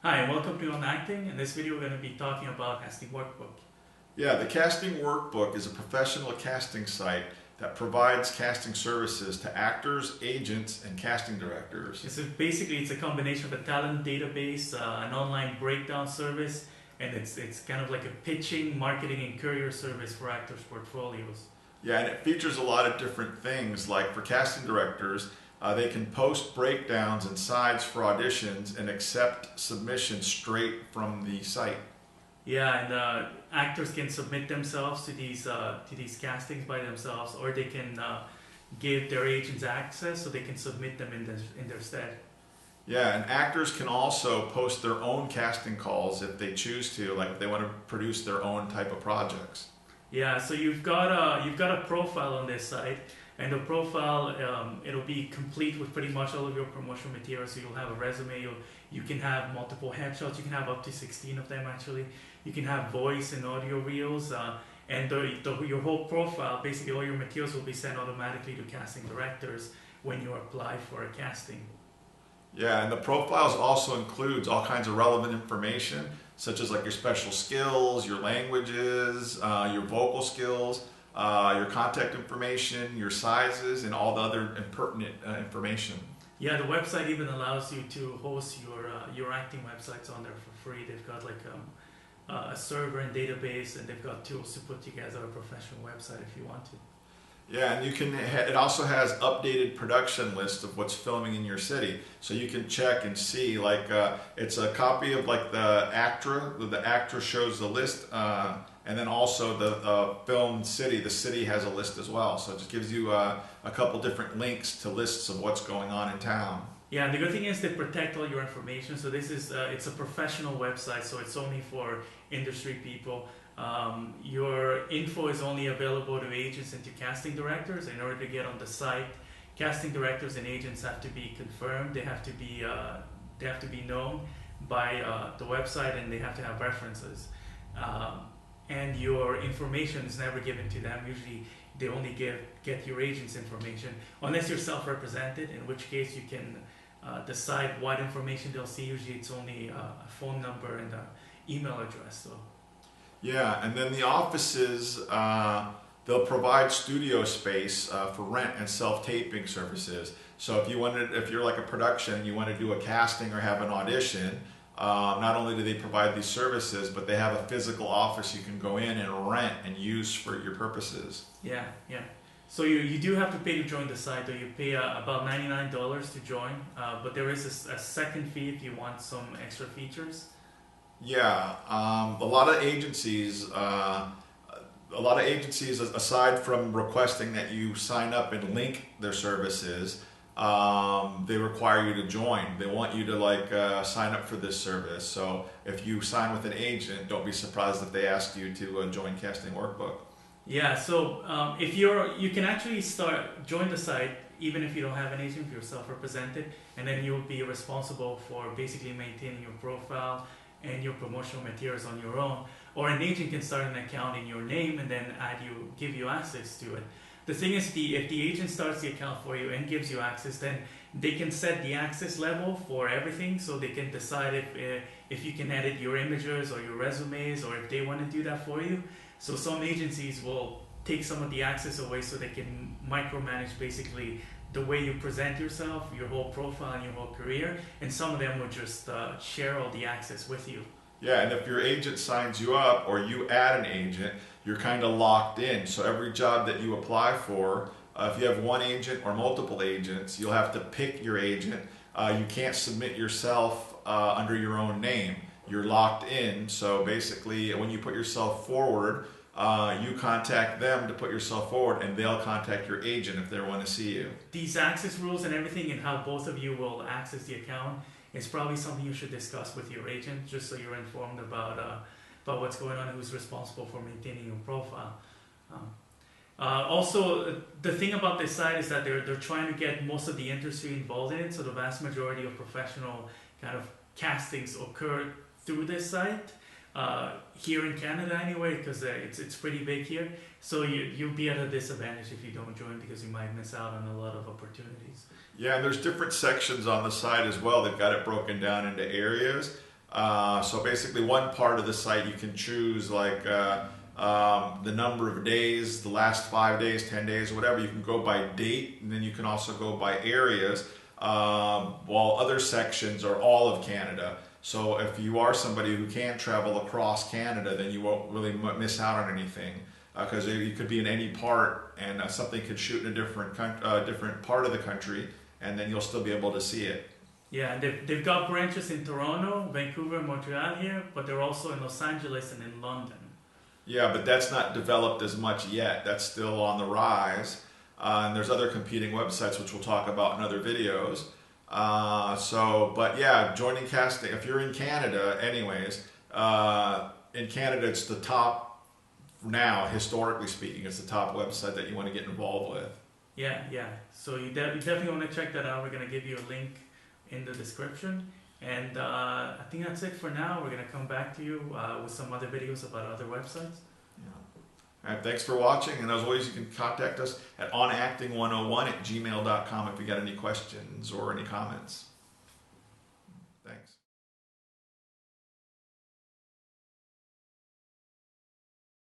Hi, and welcome to On Acting. In this video, we're going to be talking about Casting Workbook. Yeah, the Casting Workbook is a professional casting site that provides casting services to actors, agents, and casting directors. It's a combination of a talent database, an online breakdown service, and it's kind of like a pitching, marketing, and courier service for actors' portfolios. Yeah, and it features a lot of different things, like for casting directors, they can post breakdowns and sides for auditions and accept submissions straight from the site. Yeah, and actors can submit themselves to these castings by themselves, or they can give their agents access so they can submit them in their stead. Yeah, and actors can also post their own casting calls if they choose to, like if they want to produce their own type of projects. Yeah, so you've got a profile on this site, and the profile it'll be complete with pretty much all of your promotional material. So you'll have a resume, you can have multiple headshots, you can have up to 16 of them actually. You can have voice and audio reels, and your whole profile, basically all your materials will be sent automatically to casting directors when you apply for a casting. Yeah, and the profiles also includes all kinds of relevant information, such as like your special skills, your languages, your vocal skills, your contact information, your sizes, and all the other pertinent information. Yeah, the website even allows you to host your acting websites on there for free. They've got like a server and database, and they've got tools to put together a professional website if you want to. Yeah, and you can. It also has updated production lists of what's filming in your city, so you can check and see. Like, it's a copy of like the ACTRA. The ACTRA shows the list, and then also the film city. The city has a list as well, so it just gives you a couple different links to lists of what's going on in town. Yeah, and the good thing is they protect all your information. So this is it's a professional website, so it's only for industry people. Your info is only available to agents and to casting directors. In order to get on the site, casting directors and agents have to be confirmed. They have to be known by the website, and they have to have references. And your information is never given to them. Usually, they only get your agent's information, unless you're self-represented, in which case you can decide what information they'll see. Usually, it's only a phone number and an email address. So. Yeah, and then the offices, they'll provide studio space for rent and self-taping services. So if you're like a production and you want to do a casting or have an audition, not only do they provide these services, but they have a physical office you can go in and rent and use for your purposes. Yeah. So you do have to pay to join the site, though. You pay about $99 to join, but there is a second fee if you want some extra features. Yeah, a lot of agencies, aside from requesting that you sign up and link their services, they require you to join. They want you to sign up for this service. So if you sign with an agent, don't be surprised if they ask you to join Casting Workbook. Yeah, so if you can actually join the site even if you don't have an agent, if you're self-represented, and then you'll be responsible for basically maintaining your profile and your promotional materials on your own. Or an agent can start an account in your name and then give you access to it. The thing is, if the agent starts the account for you and gives you access, then they can set the access level for everything, so they can decide if you can edit your images or your resumes, or if they want to do that for you. So some agencies will take some of the access away so they can micromanage basically the way you present yourself, your whole profile, and your whole career, and some of them will just share all the access with you. Yeah, and if your agent signs you up or you add an agent, you're kind of locked in. So every job that you apply for, if you have one agent or multiple agents, you'll have to pick your agent. You can't submit yourself under your own name. You're locked in. So basically, when you put yourself forward, you contact them to put yourself forward, and they'll contact your agent if they want to see you. These access rules and everything, and how both of you will access the account, is probably something you should discuss with your agent, just so you're informed about what's going on and who's responsible for maintaining your profile. Also, the thing about this site is that they're trying to get most of the industry involved in it, so the vast majority of professional kind of castings occur through this site. Here in Canada anyway, because it's pretty big here, so you'll be at a disadvantage if you don't join, because you might miss out on a lot of opportunities. Yeah, and there's different sections on the site as well. They've got it broken down into areas. So basically, one part of the site you can choose like the number of days, the last 5 days, 10 days, whatever. You can go by date, and then you can also go by areas. While other sections are all of Canada. So if you are somebody who can't travel across Canada, then you won't really miss out on anything, because you could be in any part, and something could shoot in a different different part of the country, and then you'll still be able to see it. Yeah, and they've got branches in Toronto, Vancouver, Montreal here, but they're also in Los Angeles and in London. Yeah, but that's not developed as much yet. That's still on the rise. And there's other competing websites, which we'll talk about in other videos. But yeah, joining Casting, if you're in Canada anyways, in Canada it's the top, now historically speaking, it's the top website that you want to get involved with. Yeah. So you definitely want to check that out. We're going to give you a link in the description. And I think that's it for now. We're going to come back to you with some other videos about other websites. All right, thanks for watching, and as always, you can contact us at onacting101@gmail.com if you got any questions or any comments.